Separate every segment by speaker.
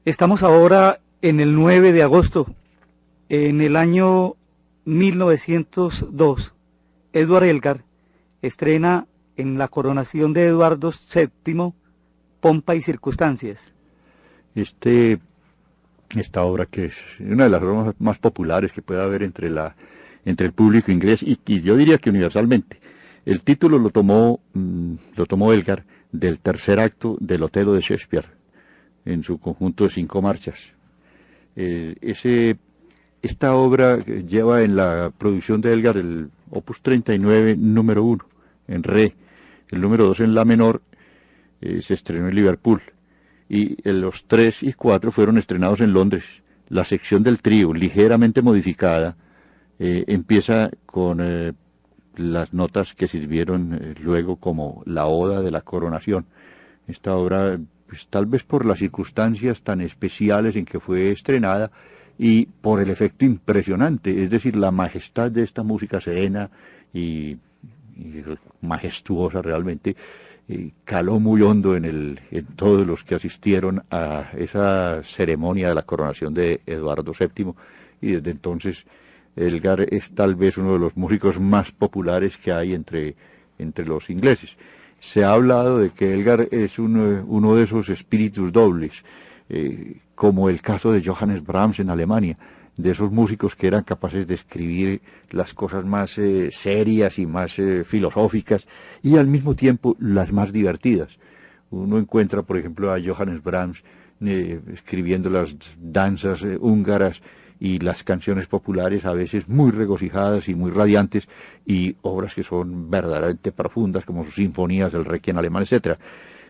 Speaker 1: Estamos ahora en el 9 de agosto. En el año 1902, Edward Elgar estrena en la coronación de Eduardo VII, Pompa y Circunstancias.
Speaker 2: Esta obra, que es una de las obras más populares que puede haber entre el público inglés y yo diría que universalmente. El título lo tomó Elgar del tercer acto del Otelo de Shakespeare, en su conjunto de 5 marchas. Esta obra lleva en la producción de Elgar el Opus 39, número 1, en Re, el número 2 en La menor, se estrenó en Liverpool, y los 3 y 4 fueron estrenados en Londres. La sección del trío, ligeramente modificada, empieza con las notas que sirvieron luego como la oda de la coronación. Esta obra, pues, tal vez por las circunstancias tan especiales en que fue estrenada y por el efecto impresionante, es decir, la majestad de esta música serena y majestuosa realmente, caló muy hondo en todos los que asistieron a esa ceremonia de la coronación de Eduardo VII, y desde entonces Elgar es tal vez uno de los músicos más populares que hay entre los ingleses. Se ha hablado de que Elgar es uno de esos espíritus dobles, como el caso de Johannes Brahms en Alemania, de esos músicos que eran capaces de escribir las cosas más serias y más filosóficas, y al mismo tiempo las más divertidas. Uno encuentra, por ejemplo, a Johannes Brahms escribiendo las danzas húngaras y las canciones populares, a veces muy regocijadas y muy radiantes, y obras que son verdaderamente profundas, como sus sinfonías, el Requiem alemán, etc.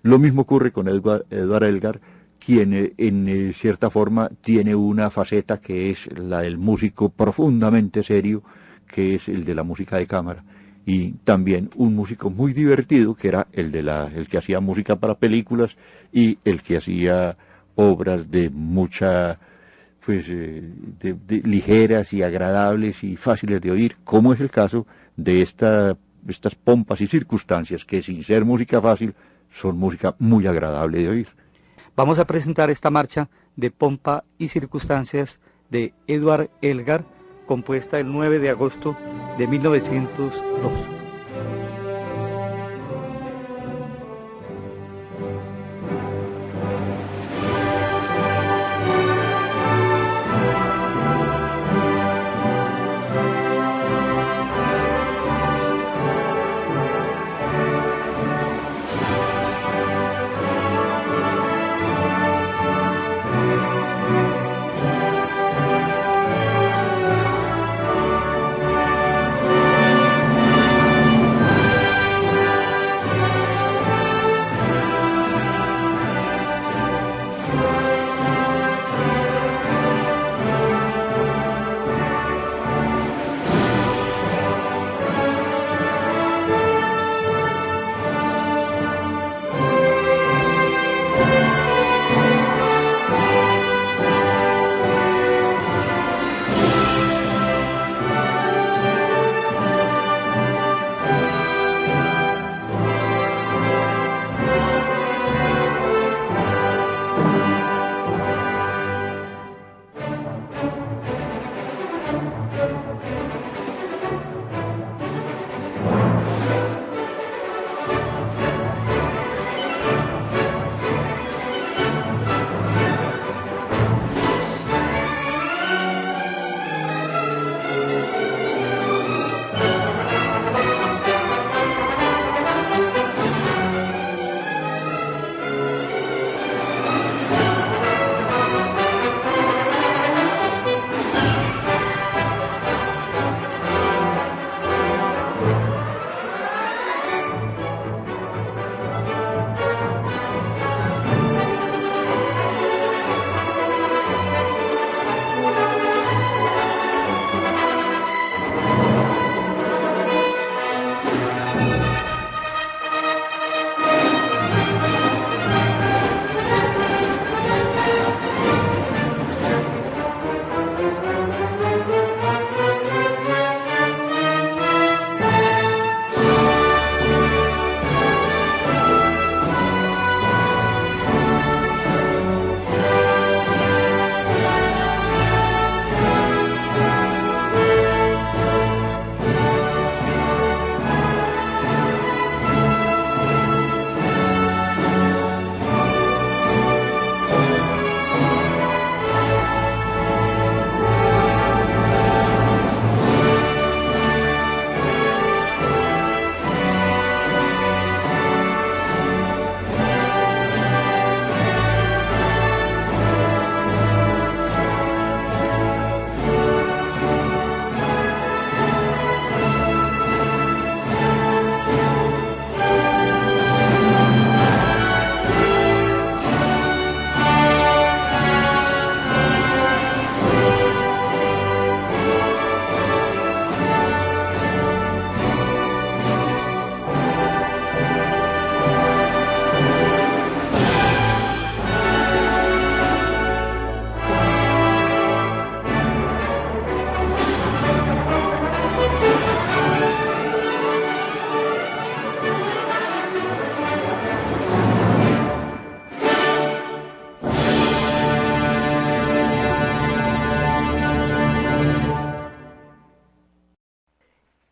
Speaker 2: Lo mismo ocurre con Edward Elgar, quien en cierta forma tiene una faceta que es la del músico profundamente serio, que es el de la música de cámara, y también un músico muy divertido, que era el que hacía música para películas y el que hacía obras de mucha, pues, de ligeras y agradables y fáciles de oír, como es el caso de estas pompas y circunstancias, que sin ser música fácil, son música muy agradable de oír.
Speaker 1: Vamos a presentar esta marcha de Pompa y Circunstancias de Edward Elgar, compuesta el 9 de agosto de 1902.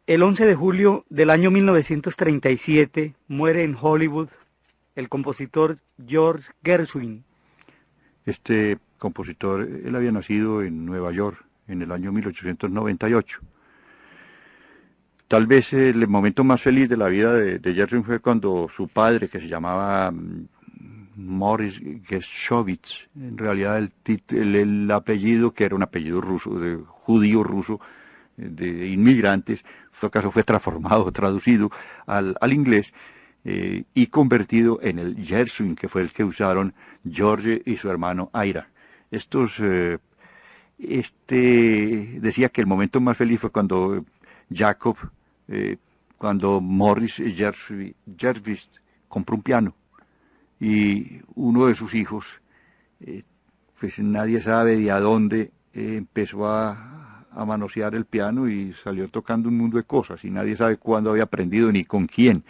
Speaker 1: El 11 de julio del año 1937 muere en Hollywood el compositor George Gershwin.
Speaker 2: Este compositor, él había nacido en Nueva York en el año 1898. Tal vez el momento más feliz de la vida de Gershwin fue cuando su padre, que se llamaba Morris Geshovitz, en realidad el apellido, que era un apellido ruso, de judío ruso, de inmigrantes, en todo caso fue transformado, traducido al inglés y convertido en el Gershwin, que fue el que usaron George y su hermano Ira. Decía que el momento más feliz fue cuando Jacob, cuando Morris Jervis compró un piano y uno de sus hijos, pues nadie sabe de a dónde, empezó a manosear el piano y salió tocando un mundo de cosas y nadie sabe cuándo había aprendido ni con quién.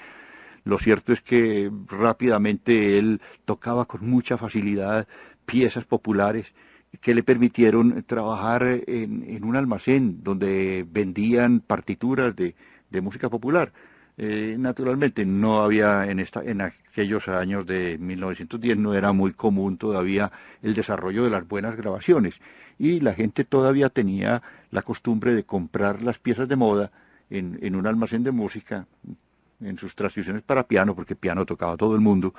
Speaker 2: Lo cierto es que rápidamente él tocaba con mucha facilidad piezas populares que le permitieron trabajar en un almacén donde vendían partituras de música popular. Naturalmente no había en aquellos años de 1910 no era muy común todavía el desarrollo de las buenas grabaciones y la gente todavía tenía la costumbre de comprar las piezas de moda en un almacén de música, en sus transcripciones para piano, porque piano tocaba todo el mundo,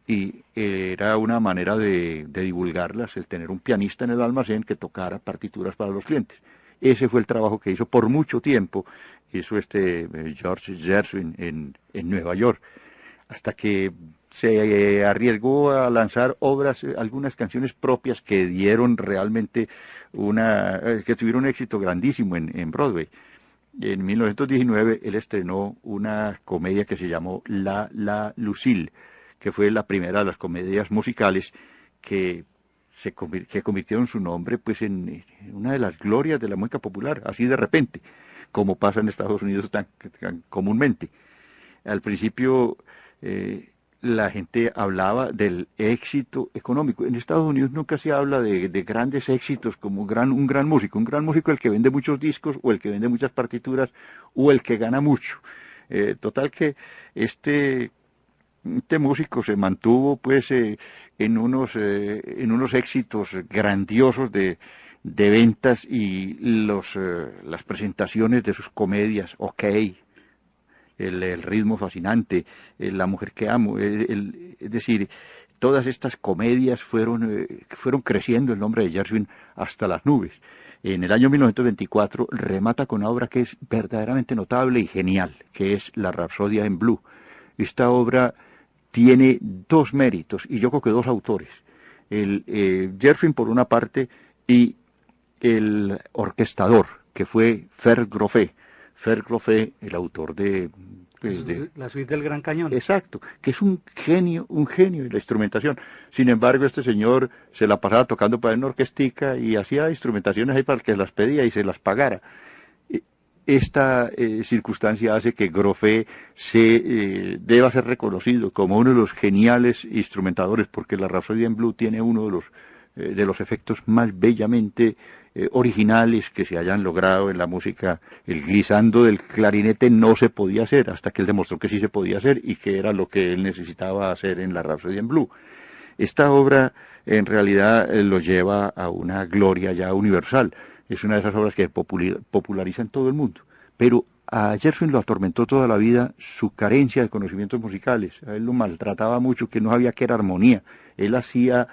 Speaker 2: y era una manera de divulgarlas, el tener un pianista en el almacén que tocara partituras para los clientes. Ese fue el trabajo que hizo por mucho tiempo, hizo George Gershwin en Nueva York, hasta que se arriesgó a lanzar obras, algunas canciones propias que dieron realmente que tuvieron un éxito grandísimo en Broadway. En 1919 él estrenó una comedia que se llamó La Lucille, que fue la primera de las comedias musicales que convirtieron su nombre pues en una de las glorias de la música popular, así de repente, como pasa en Estados Unidos tan comúnmente. Al principio la gente hablaba del éxito económico. En Estados Unidos nunca se habla de grandes éxitos como un gran músico. Un gran músico es el que vende muchos discos o el que vende muchas partituras o el que gana mucho. Total que este músico se mantuvo pues en unos éxitos grandiosos de ventas y las presentaciones de sus comedias, OK, el ritmo fascinante, La mujer que amo, es decir, todas estas comedias fueron creciendo el nombre de Gershwin hasta las nubes. En el año 1924 remata con una obra que es verdaderamente notable y genial, que es La Rapsodia en Blue. Esta obra tiene dos méritos, y yo creo que dos autores. Gershwin por una parte, y el orquestador, que fue Fer Groffé, el autor de
Speaker 1: La suite del Gran Cañón.
Speaker 2: Exacto, que es un genio de la instrumentación. Sin embargo, este señor se la pasaba tocando para una orquestica y hacía instrumentaciones ahí para el que las pedía y se las pagara. Esta circunstancia hace que Groffé deba ser reconocido como uno de los geniales instrumentadores, porque la Rapsodia en Blue tiene uno de los efectos más bellamente originales que se hayan logrado en la música. El glissando del clarinete no se podía hacer hasta que él demostró que sí se podía hacer y que era lo que él necesitaba hacer en la Rapsodia en Blue. Esta obra en realidad lo lleva a una gloria ya universal. Es una de esas obras que populariza en todo el mundo. Pero a Gershwin lo atormentó toda la vida su carencia de conocimientos musicales. A él lo maltrataba mucho, que no sabía qué era armonía. Él hacía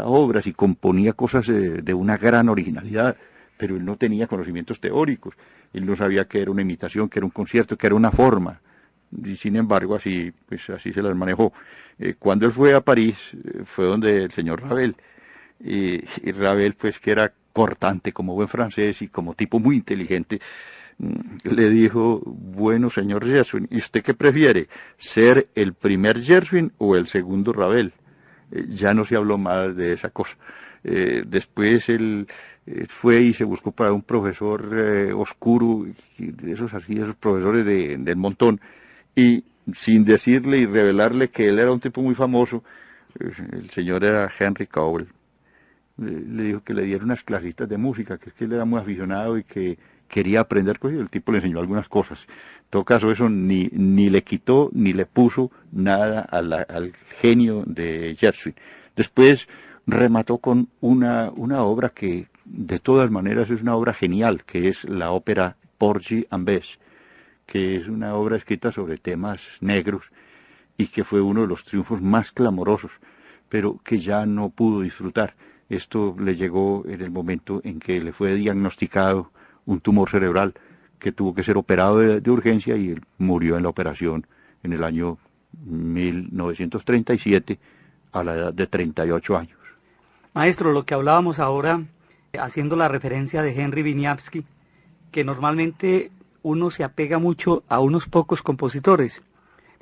Speaker 2: obras y componía cosas de una gran originalidad, pero él no tenía conocimientos teóricos. Él no sabía qué era una imitación, qué era un concierto, qué era una forma. Y sin embargo, así se las manejó. Cuando él fue a París, fue donde el señor Ravel. Y Ravel, pues, que era cortante como buen francés y como tipo muy inteligente, le dijo: bueno, señor Gershwin, ¿y usted qué prefiere? ¿Ser el primer Gershwin o el segundo Ravel? Ya no se habló más de esa cosa. Después él fue y se buscó para un profesor oscuro, esos profesores del montón, y sin decirle y revelarle que él era un tipo muy famoso, el señor era Henry Cowell, le dijo que le diera unas clasitas de música, que es que él era muy aficionado y que quería aprender, pues el tipo le enseñó algunas cosas. En todo caso, eso ni le quitó ni le puso nada al genio de Gershwin. Después remató con una obra que de todas maneras es una obra genial, que es la ópera Porgy and Bess, que es una obra escrita sobre temas negros y que fue uno de los triunfos más clamorosos, pero que ya no pudo disfrutar. Esto le llegó en el momento en que le fue diagnosticado un tumor cerebral que tuvo que ser operado de urgencia, y él murió en la operación en el año 1937 a la edad de 38 años.
Speaker 1: Maestro, lo que hablábamos ahora, haciendo la referencia de Henry Wieniawski, que normalmente uno se apega mucho a unos pocos compositores.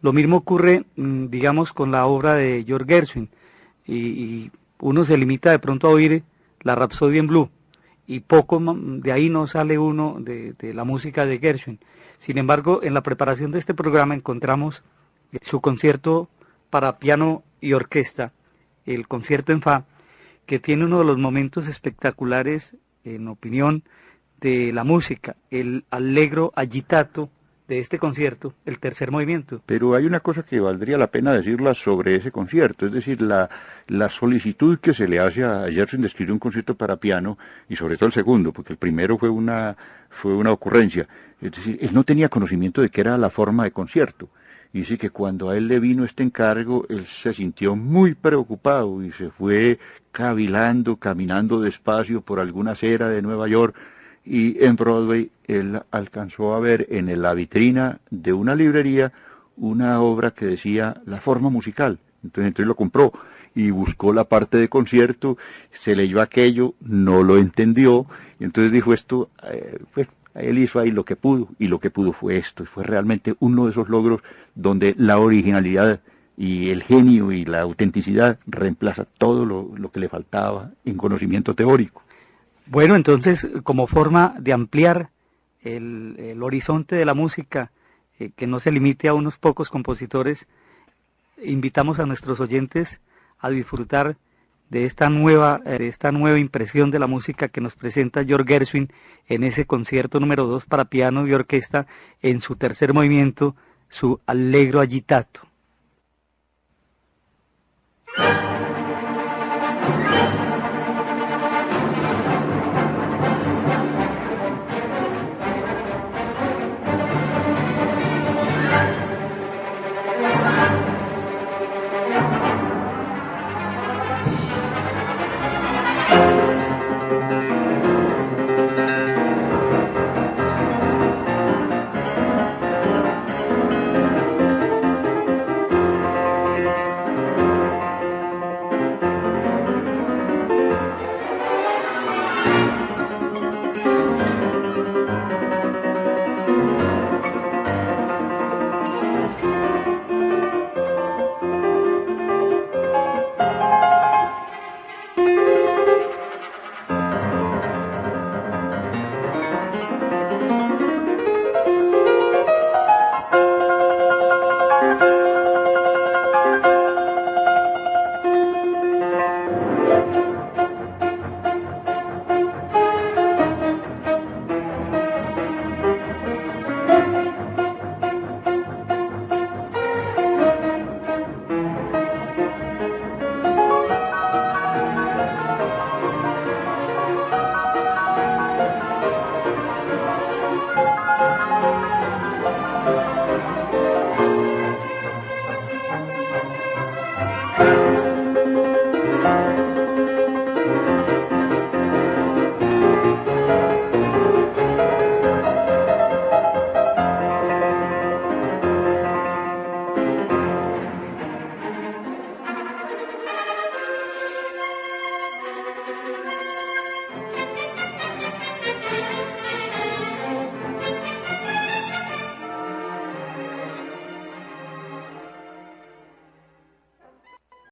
Speaker 1: Lo mismo ocurre, digamos, con la obra de George Gershwin, y uno se limita de pronto a oír la Rapsodia en Blue, y poco de ahí no sale uno de la música de Gershwin. Sin embargo, en la preparación de este programa encontramos su concierto para piano y orquesta, el concierto en Fa, que tiene uno de los momentos espectaculares, en opinión, de la música, el allegro agitato de este concierto, el tercer movimiento.
Speaker 2: Pero hay una cosa que valdría la pena decirla sobre ese concierto, es decir, la solicitud que se le hace a Gershwin de escribir un concierto para piano, y sobre todo el segundo, porque el primero fue una ocurrencia. Es decir, él no tenía conocimiento de qué era la forma de concierto. Y dice que cuando a él le vino este encargo, él se sintió muy preocupado y se fue cavilando, caminando despacio por alguna acera de Nueva York, y en Broadway él alcanzó a ver en la vitrina de una librería una obra que decía La forma musical. Entonces lo compró y buscó la parte de concierto, se leyó aquello, no lo entendió, y entonces dijo esto, pues él hizo ahí lo que pudo, y lo que pudo fue esto. Fue realmente uno de esos logros donde la originalidad y el genio y la autenticidad reemplaza todo lo que le faltaba en conocimiento teórico.
Speaker 1: Bueno, entonces, como forma de ampliar el horizonte de la música, que no se limite a unos pocos compositores, invitamos a nuestros oyentes a disfrutar de esta nueva impresión de la música que nos presenta George Gershwin en ese concierto número 2 para piano y orquesta, en su tercer movimiento, su allegro agitato.